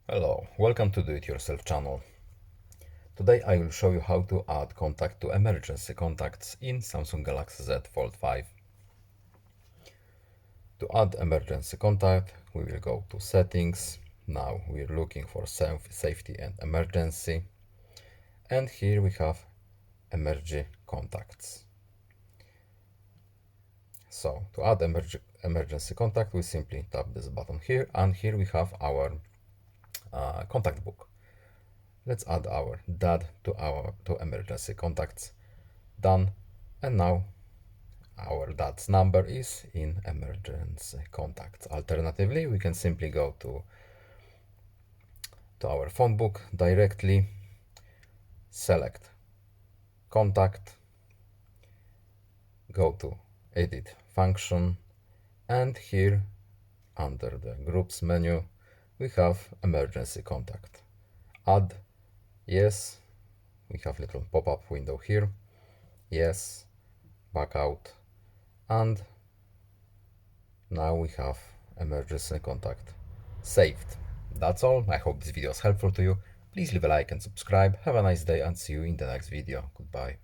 Hello, welcome to Do It Yourself channel. Today I will show you how to add contact to emergency contacts in Samsung Galaxy Z Fold5. To add emergency contact, we will go to settings. Now we're looking for safety and emergency. And here we have emergency contacts. So to add emergency contact, we simply tap this button here, and here we have our contact book. Let's add our dad to emergency contacts. Done. And now our dad's number is in emergency contacts. Alternatively, we can simply go to our phone book directly, select contact, go to edit function, and here under the groups menu we have emergency contact. Add, yes, we have little pop-up window here, yes, back out, and now we have emergency contact saved. That's all. I hope this video was helpful to you. Please leave a like and subscribe. Have a nice day and see you in the next video. Goodbye.